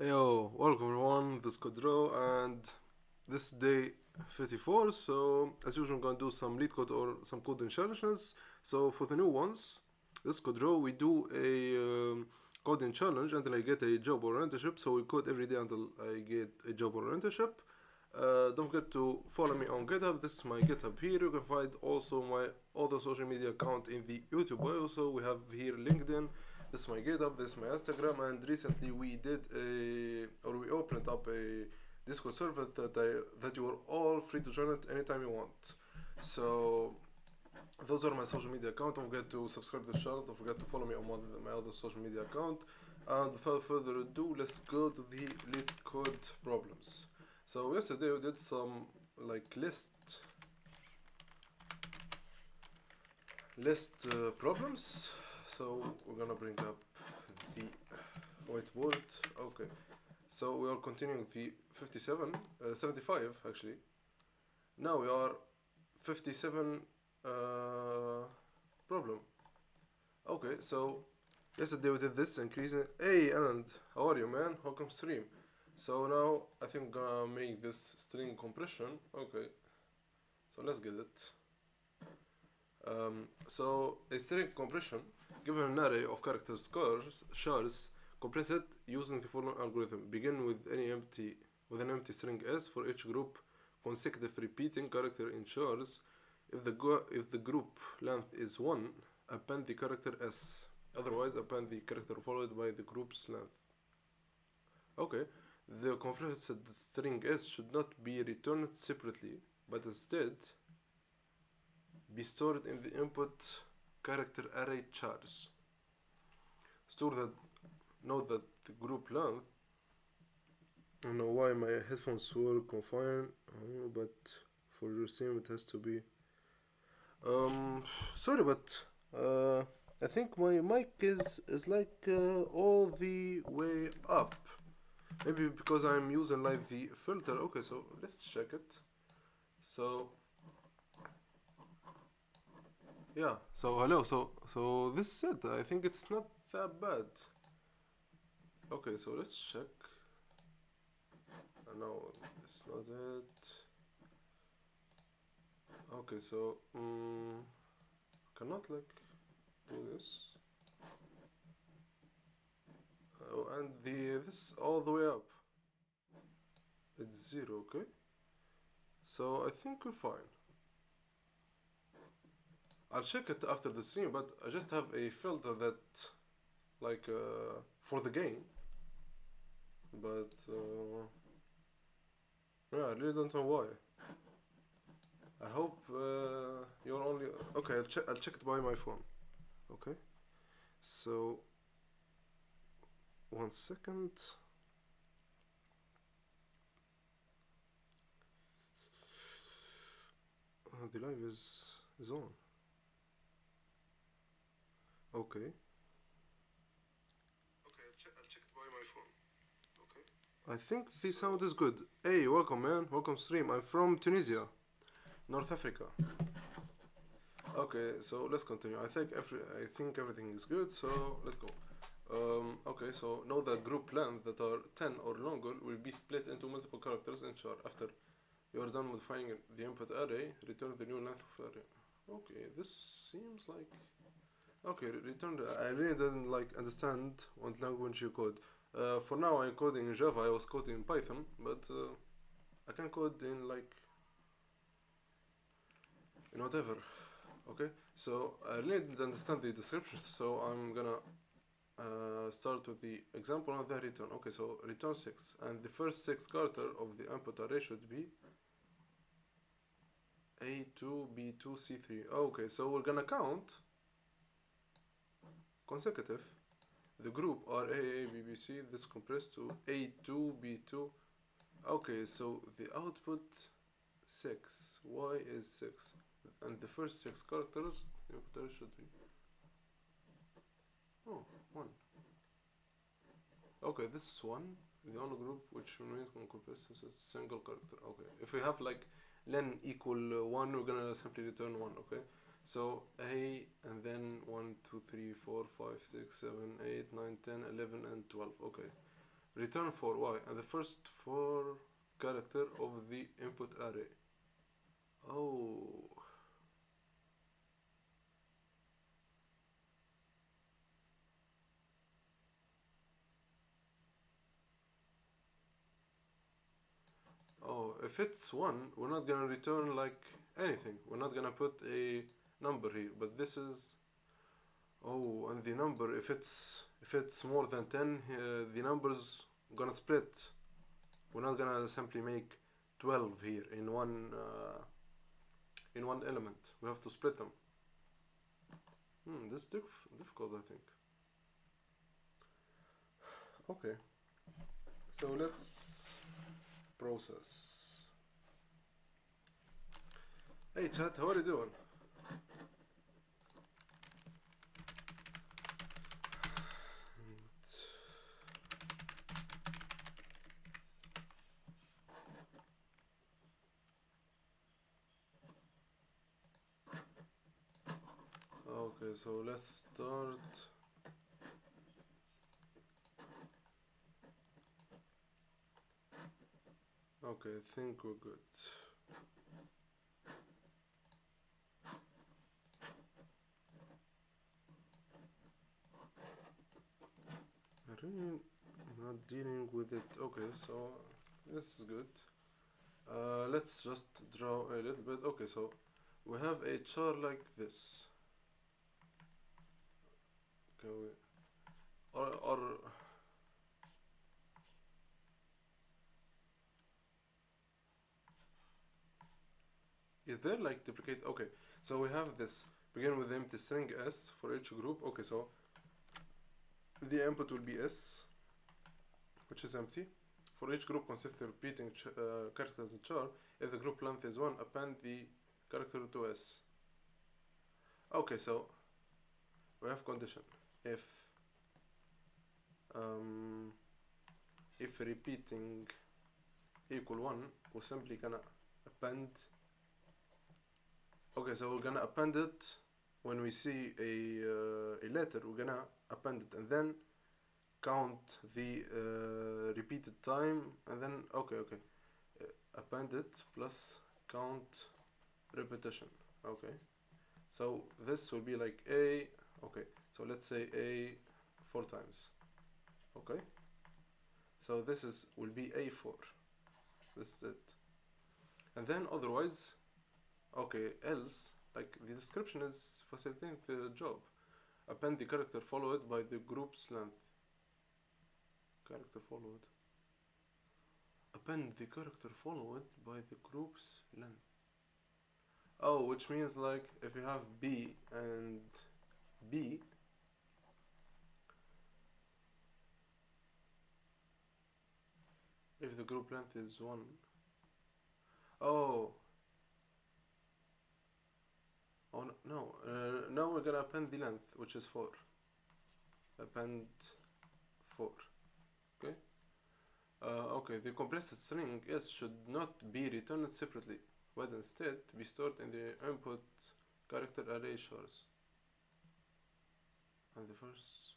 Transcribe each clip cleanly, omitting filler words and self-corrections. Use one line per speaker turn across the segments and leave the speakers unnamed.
Yo, welcome everyone, this is Kodro and this is day 54. So as usual I'm gonna do some lead code or some coding challenges. So for the new ones, this is Kodro, we do a coding challenge until I get a job or internship. So we code every day until I get a job or internship. Don't forget to follow me on GitHub. This is my GitHub here. You can find also my other social media account in the YouTube bio. So we have here LinkedIn. This is my GitHub. This is my Instagram. And recently we we opened up a Discord server that you are all free to join it anytime you want. So those are my social media account. Don't forget to subscribe to the channel. Don't forget to follow me on my other social media account. And without further ado, let's go to the lead code problems. So yesterday we did some like list problems. So we're gonna bring up the whiteboard. Okay. So we are continuing the 75 actually. Now we are 57 problem. Okay, so yesterday we did this increasing. Hey, Anand, how are you, man? Welcome stream. So now I think I'm gonna make this string compression. Okay, so let's get it. So a string compression, given an array of characters chars, compress it using the following algorithm. Begin with an empty string s for each group consecutive repeating character in chars. If the group length is 1, append the character s. Otherwise, append the character followed by the group's length. Okay, the compressed string s should not be returned separately, but instead be stored in the input character array chars. Note that the group length. I don't know why my headphones were confined, but for your stream it has to be. Sorry, but I think my mic is like all the way up. Maybe because I'm using like the filter. Okay, so let's check it. So yeah, so hello, so this is it. I think it's not that bad. Okay, so let's check. No, it's not it. Okay, so cannot like do this. Oh, and this all the way up. It's 0, okay? So I think we're fine. I'll check it after the stream, but I just have a filter that like for the gain. But yeah, I really don't know why. I hope you're only okay. I'll check it by my phone. Okay, so 1 second. The live is on. Okay. Okay, I'll check it by my phone. Okay. I think the sound is good. Hey, welcome, man. Welcome stream. I'm from Tunisia, North Africa. Okay, so let's continue. I think everything is good. So let's go. Okay, so know that group length that are 10 or longer will be split into multiple characters in char. After you are done modifying the input array, return the new length of array. Okay, this seems like okay. Return. I really didn't like understand what language you code. For now, I'm coding in Java. I was coding in Python, but I can code in like in whatever. Okay, so I really didn't understand the descriptions, so I'm gonna start with the example and then return. Okay, so return 6, and the first 6 character of the input array should be A2, B2, C3. Okay, so we're gonna count consecutive. The group are A, B, B, C. This compressed to A2, B2. Okay, so the output 6. Y is 6, and the first 6 characters of the input array should be 1. Okay, this is 1. The only group which remains compressed is a single character. Okay, if we have like len equal 1, we're gonna simply return 1. Okay, so A and then 1, 2, 3, 4, 5, 6, 7, 8, 9, 10, 11, and 12. Okay, return for y and the first four character of the input array. Oh, oh, if it's 1, we're not gonna return like anything. We're not gonna put a number here, but this is, oh, and the number, if it's more than 10, the number's gonna split. We're not gonna simply make 12 here in one element. We have to split them. This is difficult, I think. Okay, so let's process. Hey chat, how are you doing? Okay, so let's start. Okay, I think we're good. I really not dealing with it. Okay, so this is good. Let's just draw a little bit. Okay, so we have a chart like this. Okay, or is there like duplicate? Okay, so we have this begin with empty string s for each group. Okay, so the input will be s, which is empty. For each group consists of repeating characters in char. If the group length is 1, append the character to s. Okay, so we have condition. If repeating equal 1, we're simply gonna append. Okay, so we're gonna append it when we see a letter. We're gonna append it and then count the repeated time, and then okay, append it plus count repetition. Okay, so this will be like a, okay, so let's say a 4 times. Okay, so this will be a4. This is it. And then otherwise, okay, else, like the description is facilitating the job. Append the character followed by the group's length. Character followed. Append the character followed by the group's length. Oh, which means like if you have B and B, if the group length is 1. Oh. Oh no, now we're gonna append the length, which is 4. Append 4. Okay. Okay, the compressed string s should not be returned separately, but instead be stored in the input character array chars. And the first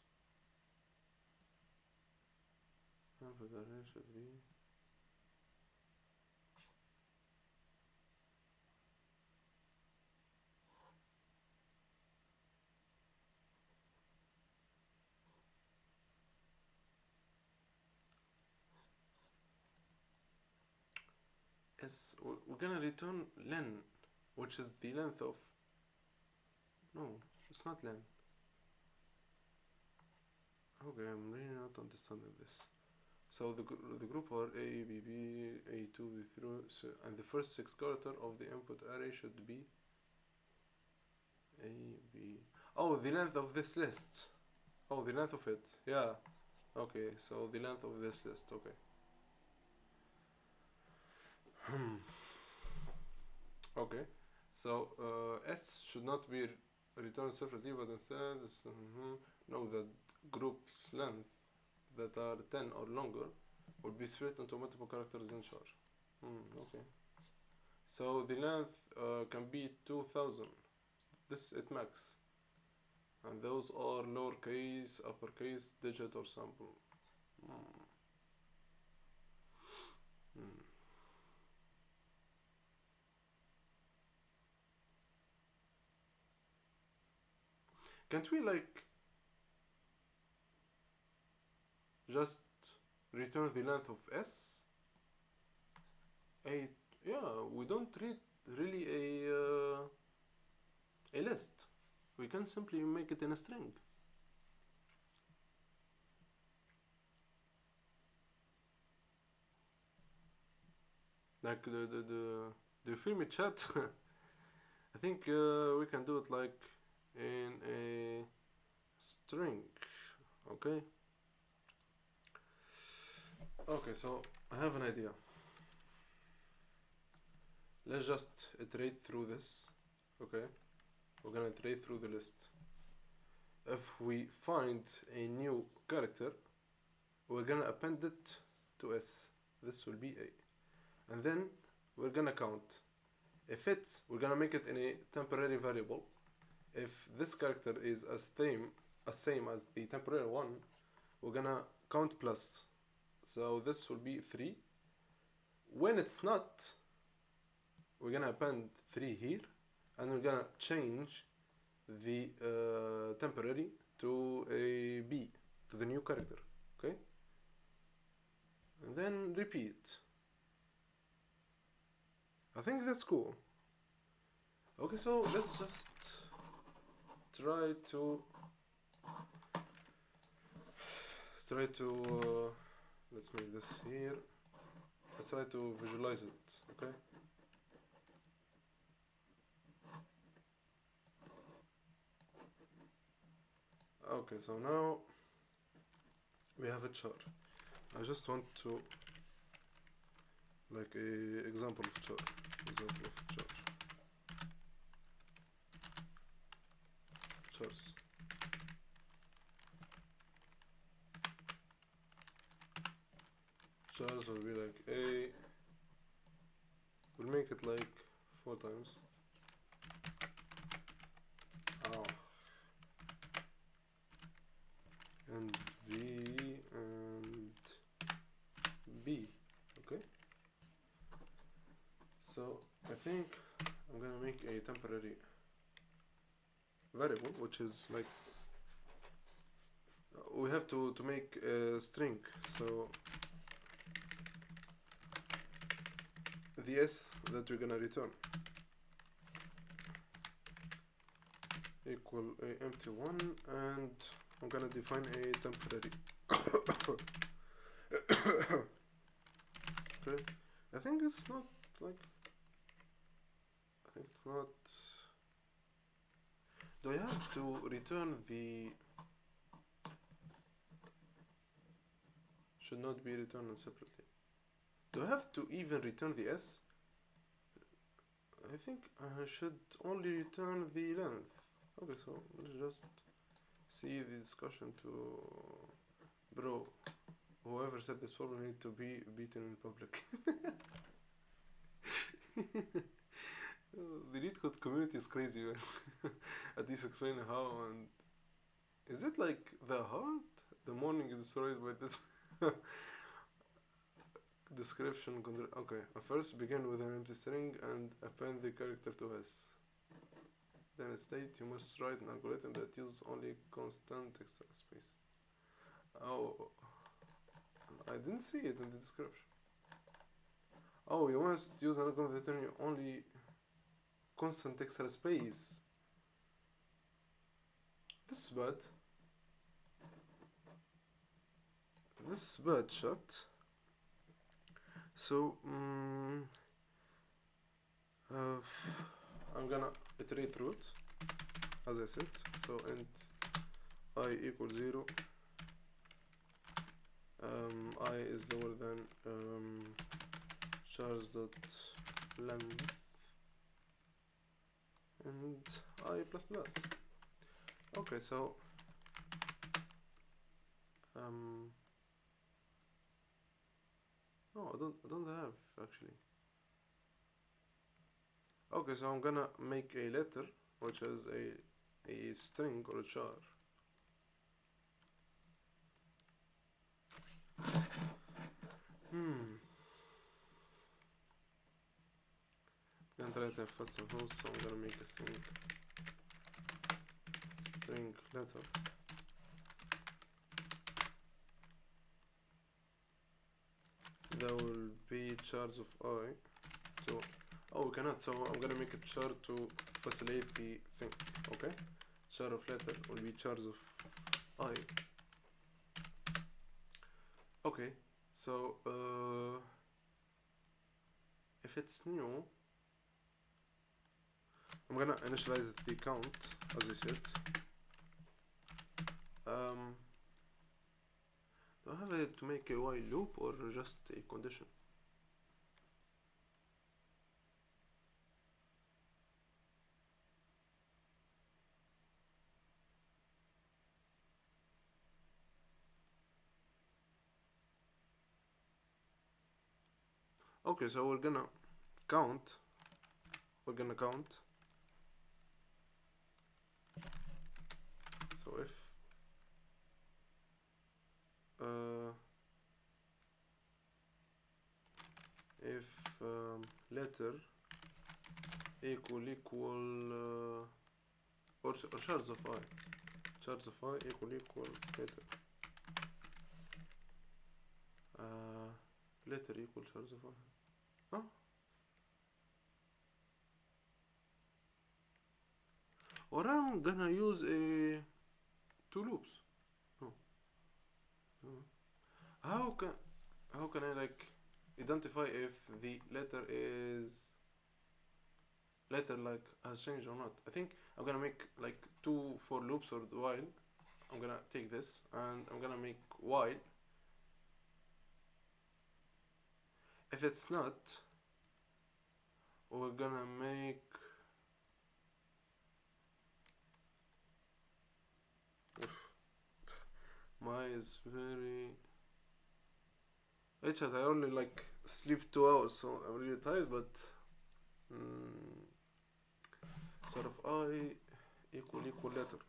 input array should be s. We're gonna return len, which is the length of. No, it's not len. Okay, I'm really not understanding this. So the group are A, B, B, A2, B3, so, and the first 6 characters of the input array should be A, B. Oh, the length of this list. Oh, the length of it. Yeah. Okay, so the length of this list. Okay. Okay. So S should not be returned separately, but instead know that groups length that are 10 or longer will be split into multiple characters in char. Okay. So the length can be 2000. This it max. And those are lowercase, uppercase, digit or sample. Hmm. Can't we like just return the length of s? A Yeah, we don't read really a list. We can simply make it in a string. Like the film chat. I think we can do it like in a string. Okay. Okay. So I have an idea. Let's just iterate through this. Okay. We're gonna iterate through the list. If we find a new character, we're gonna append it to s. This will be a, and then we're gonna count. If it's, we're gonna make it in a temporary variable. If this character is same as the temporary one, we're gonna count plus. So this will be 3. When it's not, we're gonna append 3 here, and we're gonna change the temporary to a b, to the new character. Okay, and then repeat. I think that's cool. Okay, so let's just try to let's make this here. Let's try to visualize it. Okay. Okay, so now we have a char. I just want to like a example of char. Chars. Chars will be like a. We'll make it like 4 times. Oh. And B and B. Okay. So I think I'm gonna make a temporary variable, which is like we have to make a string. So the s that we're gonna return equal a empty one, and I'm gonna define a temporary. Okay, I think it's not like. I think it's not. Do I have to return the? Should not be returned separately. Do I have to even return the s? I think I should only return the length. Okay, so let's just see the discussion to bro. Whoever said this problem need to be beaten in public. The lead code community is crazy, man. At least explain how, and is it like the heart? The morning is destroyed by this description. Okay, first begin with an empty string and append the character to s. Then state you must write an algorithm that uses only constant extra space. Oh, I didn't see it in the description. Oh, you must use an algorithm that uses only constant extra space. This is bad. This is bad shot. So, I'm gonna iterate through it as I said. So int I equals 0. I is lower than chars dot length and I plus plus. Okay, so no, I don't have actually. Okay, so I'm gonna make a letter which is a string or a char. and try to have faster host, so I'm gonna make a string letter. That will be charge of I. So, oh, we cannot. So I'm gonna make a char to facilitate the thing. Okay, char of letter will be charge of I. Okay, so if it's new, I'm gonna initialize the count as I said. Do I have to make a while loop or just a condition? Okay, so we're gonna count. So if letter equal or shards of I equal letter letter equal shards of I. Huh? Or I'm gonna use a two loops. Oh. How can I like identify if the letter like has changed or not? I think I'm gonna make like two for loops or while. I'm gonna take this and I'm gonna make while. If it's not, we're gonna make my is very Richard, I only like sleep 2 hours, so I'm really tired, but sort of I equal letter.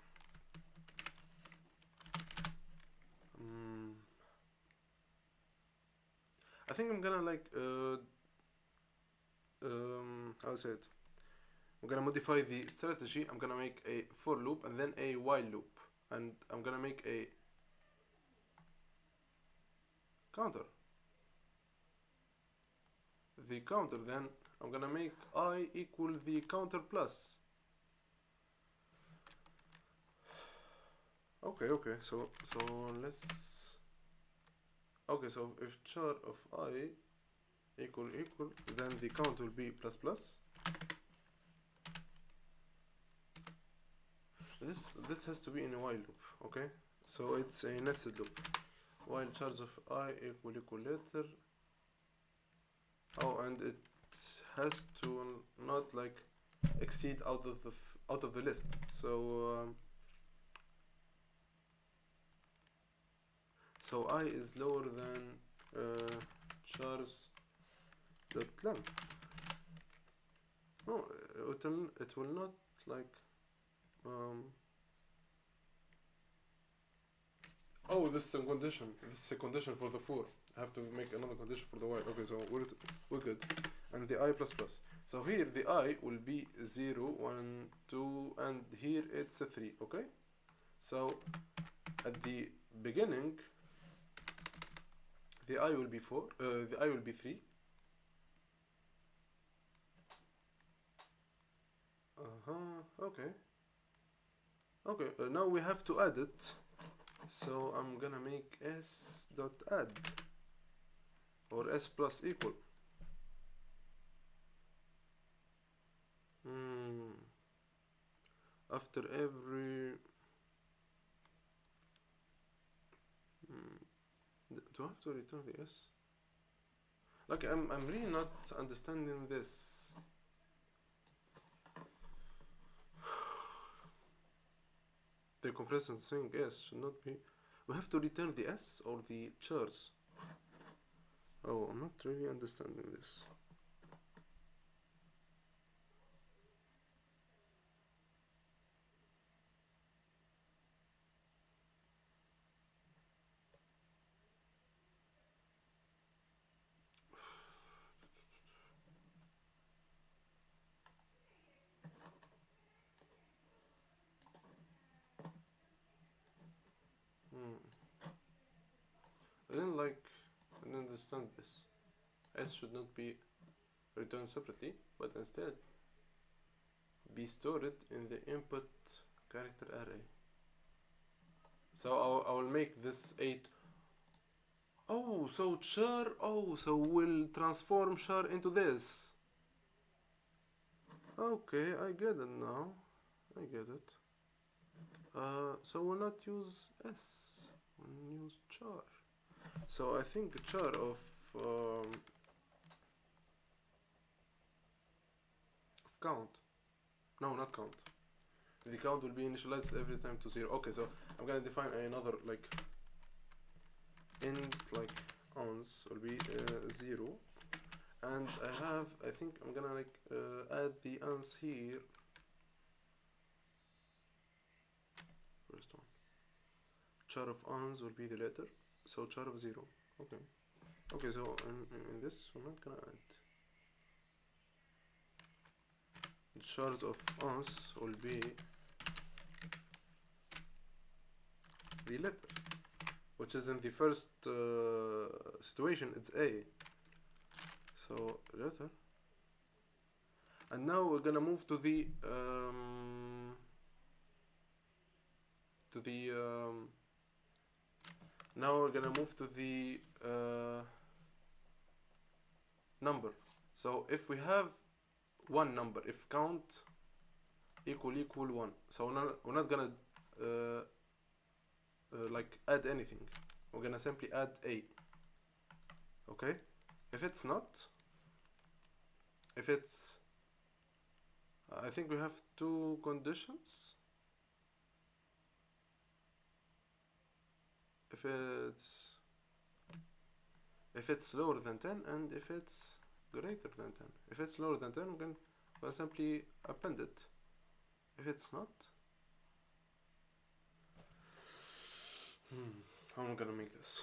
I think I'm gonna like how to say it? I'm gonna modify the strategy. I'm gonna make a for loop and then a while loop, and I'm gonna make a counter. The counter, then I'm gonna make I equal the counter plus. Okay, so let's so if char of I equal, then the count will be plus plus. This has to be in a while loop, okay? So it's a nested loop. While charge of I equal letter. Oh, and it has to not like exceed out of the list. So so I is lower than char's dot length. No, it will not like oh, this is a condition. This is a condition for the for. I have to make another condition for the while. Okay, so we're good. And the I plus plus. So here the I will be 0, 1, 2, and here it's a 3. Okay. So at the beginning, the I will be 4. The I will be 3. Okay. Okay. Now we have to add it. So I'm gonna make s dot add or s plus equal. After every do I have to return the s? Like I'm really not understanding this. The compression string s should not be. We have to return the s or the chars. Oh, I'm not really understanding this. I didn't understand this. S should not be returned separately, but instead be stored in the input character array. So I will make this 8. Oh, so char. Oh, so we'll transform char into this. Okay, I get it now. I get it. So we'll not use S. We'll use char. So I think char of count. No, not count. The count will be initialized every time to 0. Okay, so I'm gonna define another like int like ons will be 0, and I think I'm gonna like add the ons here. First one, char of ons will be the letter, so char of 0. Okay, so in this we're not gonna add chars of ons will be the letter, which is in the first situation it's A, so letter. And now we're gonna move to the now we're gonna move to the number. So if we have one number, if count equal 1, so we're not gonna like add anything. We're gonna simply add A. Okay, if it's not, if it's I think we have two conditions. If it's lower than 10 and if it's greater than 10. If it's lower than 10, we'll simply append it. If it's not, how am I gonna make this?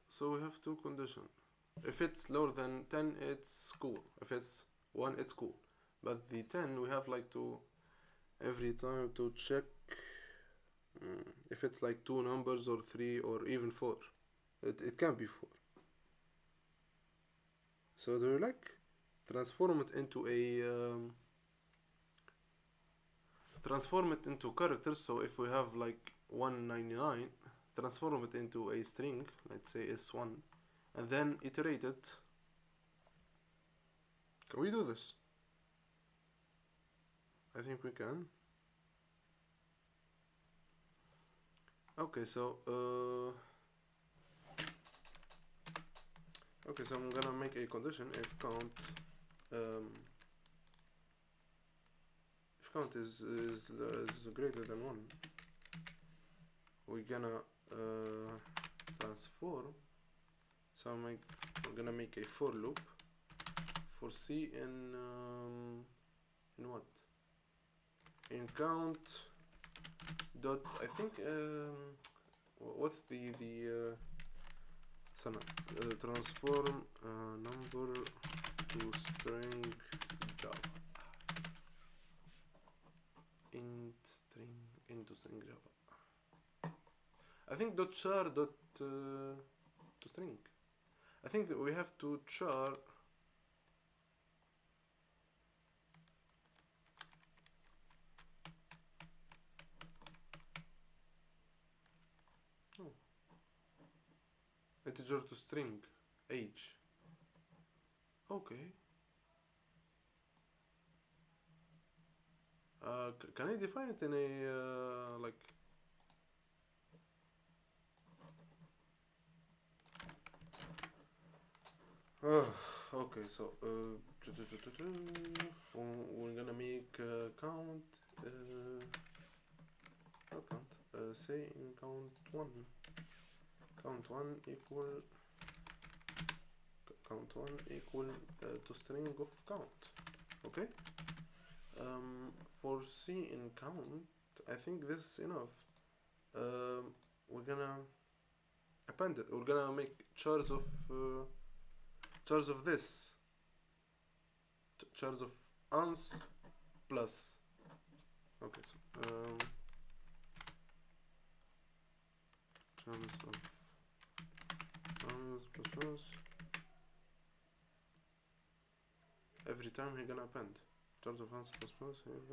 So we have two conditions. If it's lower than 10, it's cool. If it's 1, it's cool. But the 10, we have like to every time to check if it's like 2 numbers or 3 or even 4. It can be 4. So do you like transform it into a transform it into characters. So if we have like 199, transform it into a string, let's say S1, and then iterate it. Can we do this? I think we can. Okay, so I'm gonna make a condition if count is greater than 1. We're gonna transform. So we're gonna make a for loop for C in what? In count dot, I think what's the transform number to string Java into string Java. I think dot char dot to string. I think that we have to char integer to string age. Okay. Can I define it in a like? Okay, so we're gonna make count not count, say in count 1 equal to string of count. Okay, for C in count, I think this is enough. we're gonna append it. We're gonna make chars of this, chars of ans plus. Okay, so chars of ans plus. Every time we're gonna append chars of ans plus. We're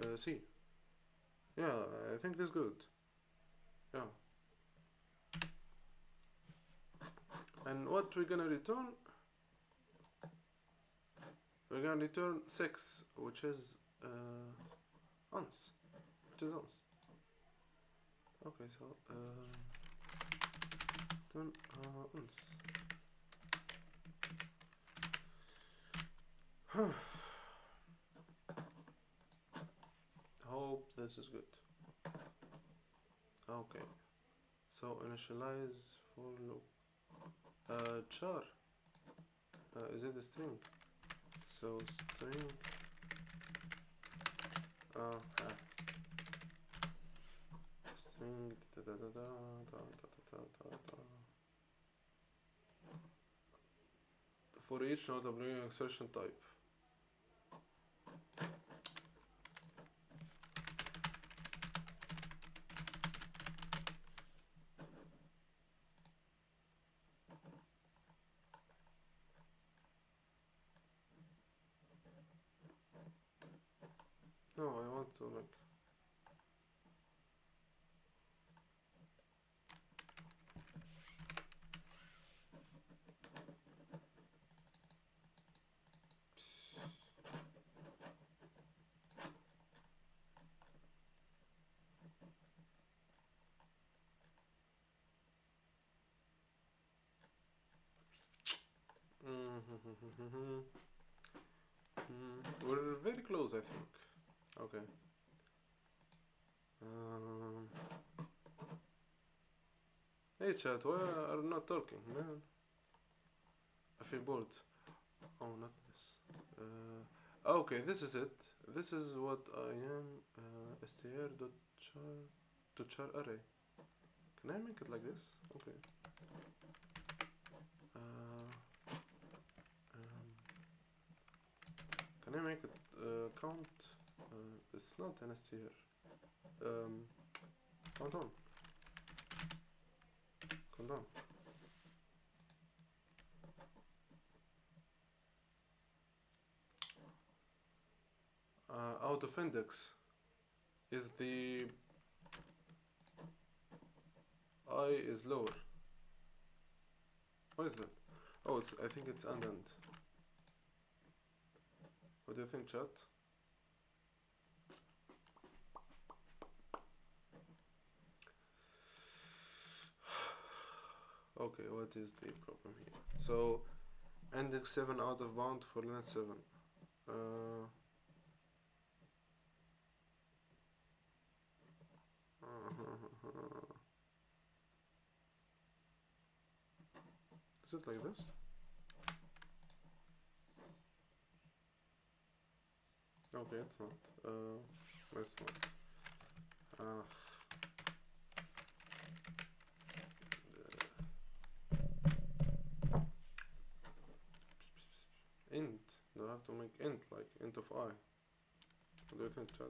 gonna see. Yeah, I think this is good. Yeah. And what we're gonna return? We're gonna return 6, which is ons. Okay, so return ons. Hope this is good. Okay, so initialize for loop. Char. Is it a string? So string. String. For each node, I'm bringing expression type. No, I want to like. We're very close, I think. Okay. Hey chat, why are you not talking, man? I feel bored. Oh, not this. Okay, this is it. This is what I am. Str dot char to char array. Can I make it like this? Okay. Can I make it count? It's not an str. Count on. Count on. Out of index is the I is lower. What is that? Oh, it's. I think it's and. What do you think, chat? Okay, what is the problem here? So, index 7 out of bound for len 7. Is it like this? Okay, it's not. It's not. Int. Do I have to make int like int of I? What do you think, chat?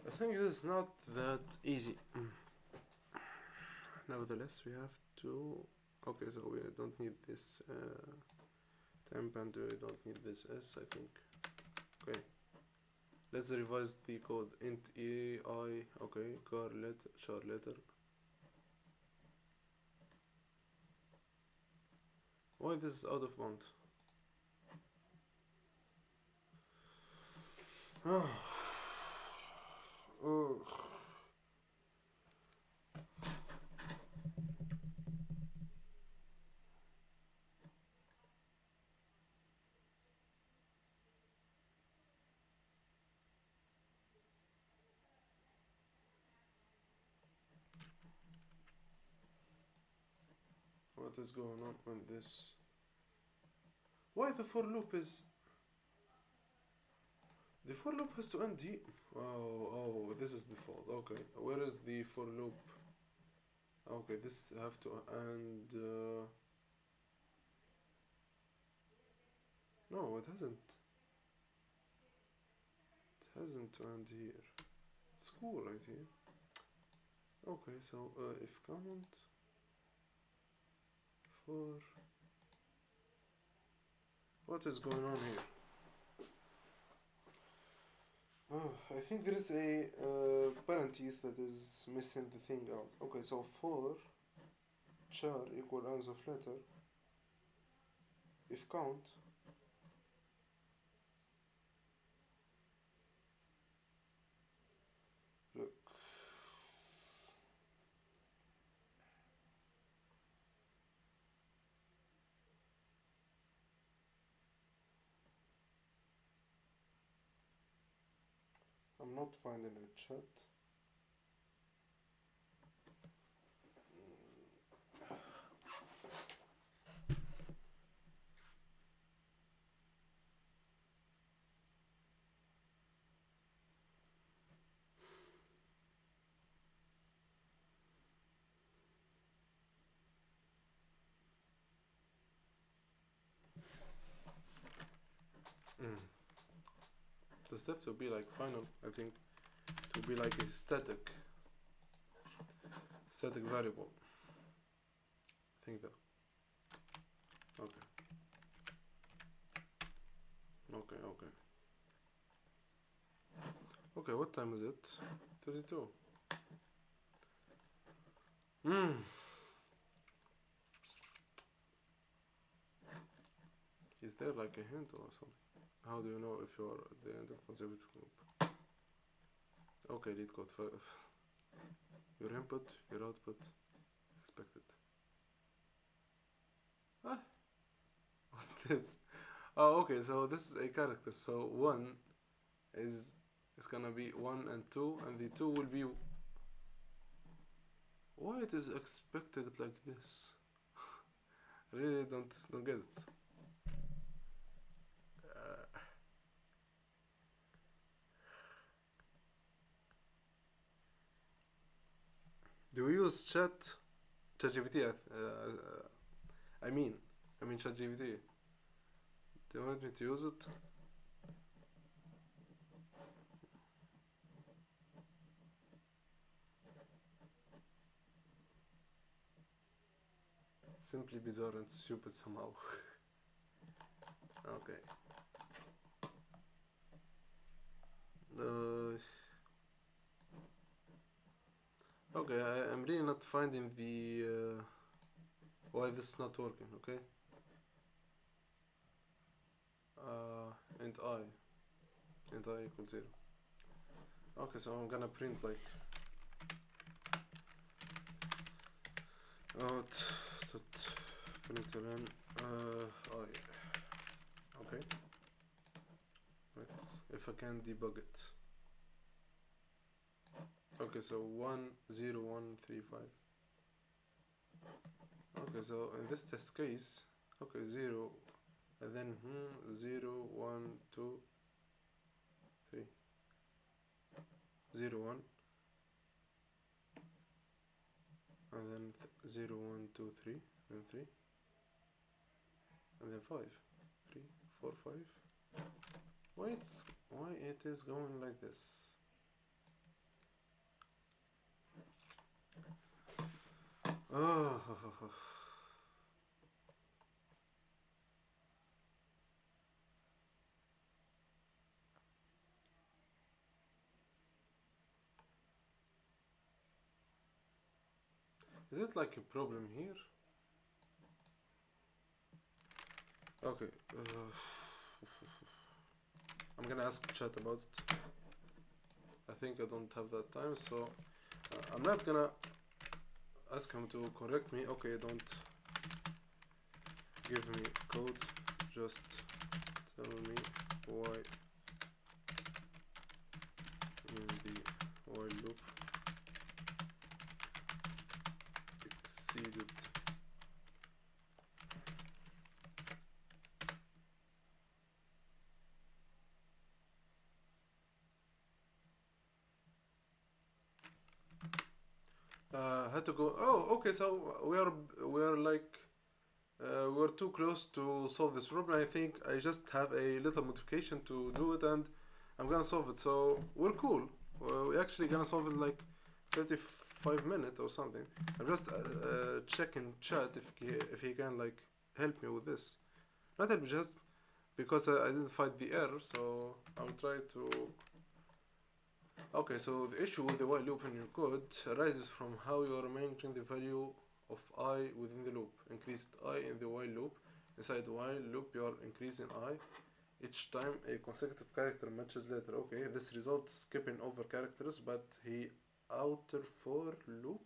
I think it is not that easy. Nevertheless, we have to. Okay, so we don't need this temp and we don't need this s, I think. Okay, let's revise the code. Int ai. Okay, char letter. Why this is out of bound? Ugh. What is going on with this? Why the for loop is... The for loop has to end here. Oh, this is default. Okay, where is the for loop? Okay, this have to end... No, it hasn't. It hasn't to end here. It's cool right here. Okay, so if count for... What is going on here? Oh, I think there is a parenthesis that is missing the thing out. Okay, so for char equal ends of letter, if count look, I'm not finding a chat. The step to be like final, I think, to be like a static variable. I think that. Okay. Okay, what time is it? 32. Is there like a hint or something? How do you know if you're at the end of consecutive group? Okay, lead code 5. Your input, your output, expected. Ah, what's this? Oh, okay, so this is a character. So 1 is gonna be 1 and 2, and the 2 will be... Why it is expected like this? I really don't get it. Do we use ChatGPT? I mean ChatGPT. Do you want me to use it? Simply bizarre and stupid somehow. Okay. Okay, I'm really not finding the why this is not working. Okay. And I equals 0. Okay, so I'm gonna print like out println I. Okay. Right. If I can debug it. Okay, so 1 0 1 3 5. Okay, so in this test case, okay, 0 and then 0 1 2 3 0 1 and then 0 1 2 3 and 3 and then 5 3 4 5. Why it is going like this? Oh. Is it like a problem here? Okay. I'm gonna ask chat about it. I I think I don't have that time, so I'm not gonna ask him to correct me. Okay, don't give me code, just tell me why in the while loop exceeded. Had to go. Oh, okay. So we are like we're too close to solve this problem. I think I just have a little modification to do it, and I'm gonna solve it. So we're cool. We're actually gonna solve it in like 35 minutes or something. I'm just checking chat if he can like help me with this. Not help me, just because I didn't find the error. So I'll try to. Okay, so the issue with the while loop in your code arises from how you are managing the value of I within the loop. Increased I in the while loop. Inside the while loop, you are increasing I each time a consecutive character matches later. Okay, this results skipping over characters, but he outer for loop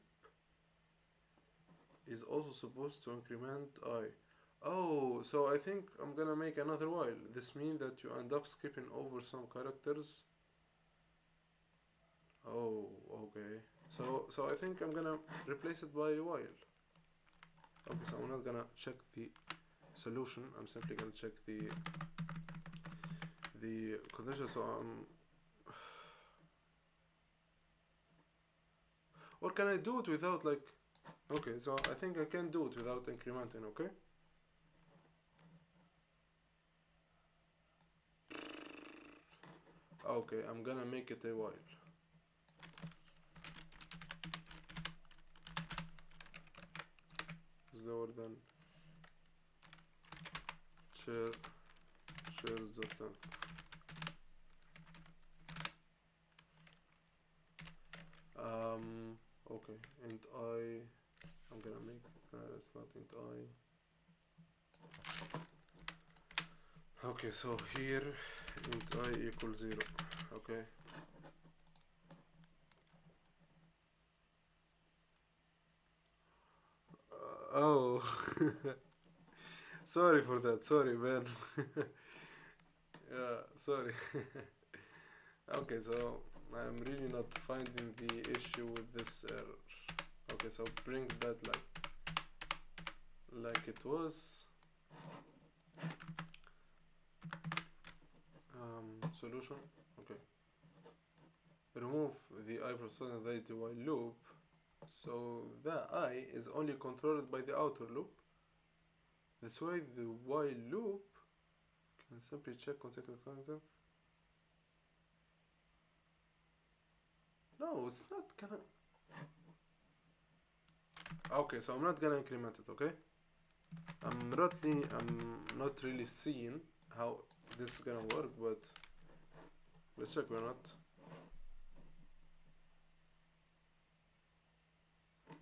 is also supposed to increment I. Oh, so I think I'm gonna make another while. This means that you end up skipping over some characters. Oh, okay. So I think I'm gonna replace it by a while. Okay, so I'm not gonna check the solution. I'm simply gonna check the condition. So or can I do it without like? Okay, so I think I can do it without incrementing. Okay. Okay, I'm gonna make it a while. It's lower than shares dot length. Okay, int I. I'm gonna make it's not int I. Okay, so here int I equals 0. Okay. Oh, sorry for that. Sorry, man. Yeah, sorry. Okay, so I'm really not finding the issue with this error. Okay, so bring that like it was. Solution. Okay. Remove the I personality while loop. So the I is only controlled by the outer loop. This way the while loop can simply check consecutive character. No, it's not gonna. Okay, so I'm not gonna increment it. Okay. I'm not really seeing how this is gonna work, but let's check or not.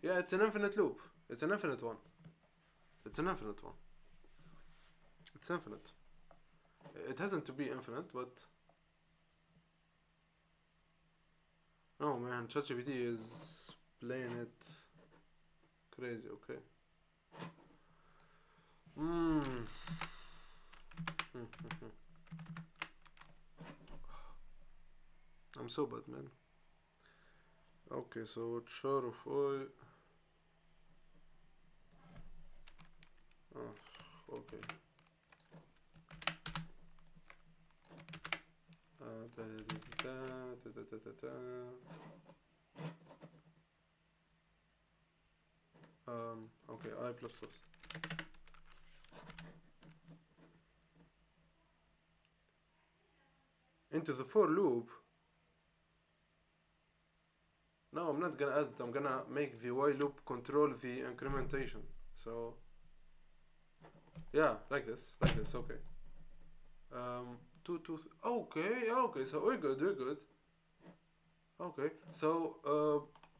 Yeah, it's an infinite loop. It's an infinite one. It's an infinite one. It's infinite. It hasn't to be infinite, but oh man, ChatGPT is playing it crazy. Okay. Hmm. I'm so bad, man. Okay, so char of oil. Oh, okay. Okay, I plus plus. Into the for loop. No, I'm not gonna add it. I'm gonna make the while loop control the incrementation. So yeah, like this, okay. Okay, okay, so we're good, Okay, so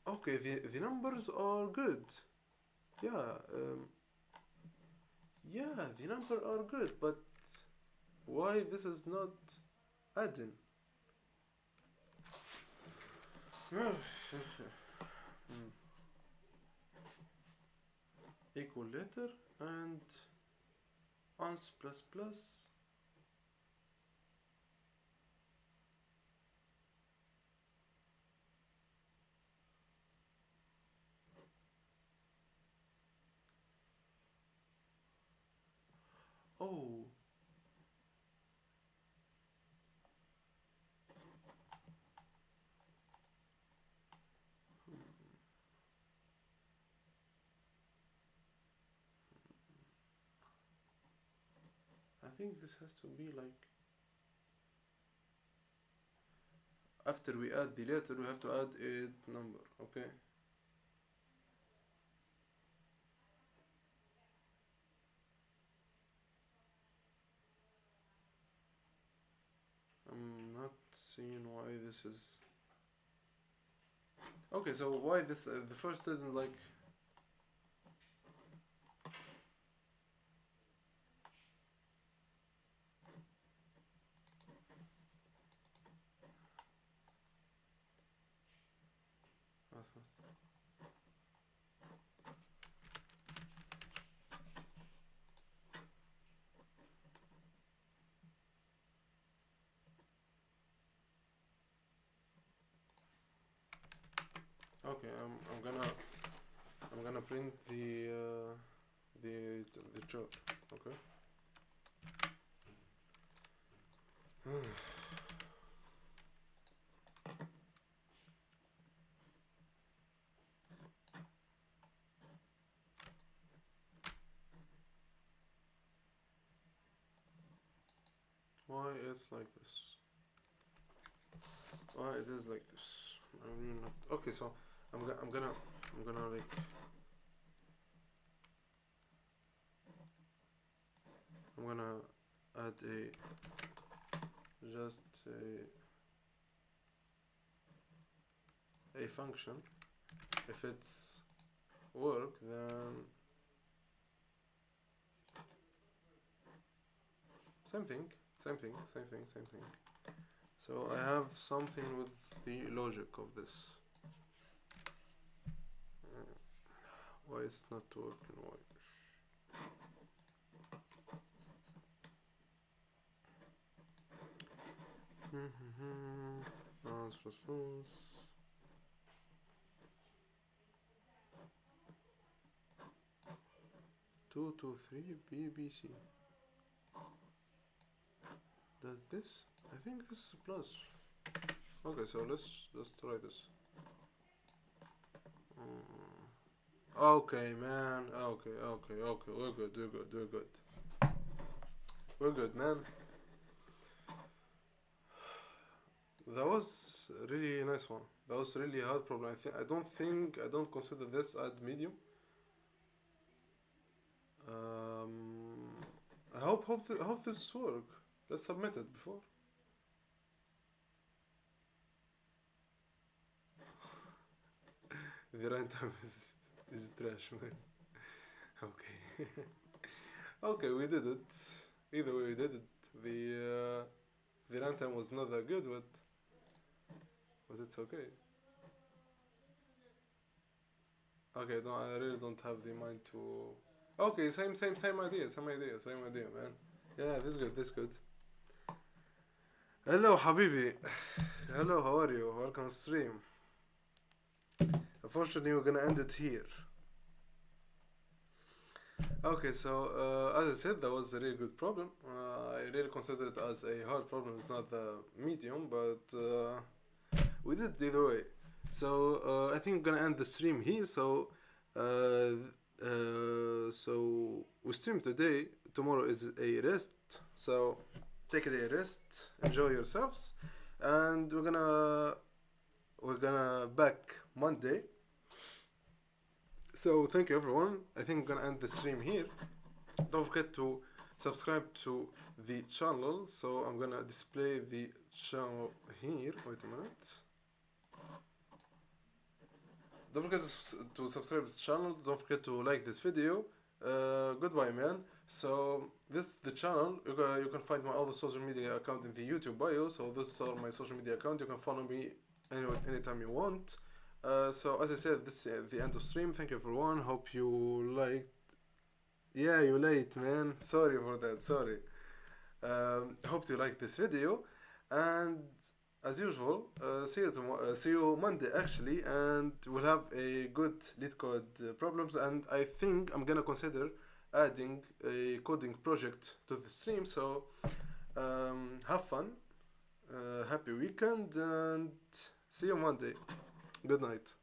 okay, the numbers are good. Yeah, yeah, the numbers are good, but why this is not adding? Hmm. Equal letter and ans plus plus. Oh, I think this has to be like after we add the letter, we have to add a number. Okay. I'm not seeing why this is. Okay, so why this? The first didn't like. Okay, I'm gonna print the chart. Okay. Why it's like this? Why it is like this? I'm really not. Okay, so I'm gonna like I'm gonna add just a function. If it's work, then same thing, same thing, same thing, same thing. So I have something with the logic of this. Why it's not working? Why? Ans plus plus. 223 BBC. Does this? I think this is plus. Okay, so let's try this. Okay, man. Okay. We're good. We're good, man. That was a really nice one. That was really a hard problem. I don't consider this at medium. I hope this work. Let's submit it before. The runtime is trash, man. Okay. Okay, we did it. Either way, we did it. The runtime was not that good, but it's okay. Okay, I really don't have the mind to. Okay, same idea, man. Yeah, this good. Hello, Habibi. Hello, how are you? Welcome to stream. Unfortunately, we're gonna end it here. Okay, so as I said, that was a really good problem. I really consider it as a hard problem. It's not the medium, but we did it either way. So I think I'm gonna end the stream here. So we stream today. Tomorrow is a rest. So take a day rest. Enjoy yourselves, and we're gonna back Monday. So thank you everyone. I think I'm gonna end the stream here. Don't forget to subscribe to the channel. So I'm gonna display the channel here. Wait a minute. Don't forget to subscribe to the channel. Don't forget to like this video. Goodbye, man. So this is the channel. You can find my other social media account in the YouTube bio. So this is all my social media account. You can follow me anytime you want. So as I said, this is the end of stream. Thank you everyone. Hope you liked. Yeah, you late, man. Sorry for that. Sorry. Hope you like this video, and as usual, see you Monday actually, and we'll have a good lead code problems. And I think I'm gonna consider adding a coding project to the stream. So have fun, happy weekend, and see you Monday. Good night.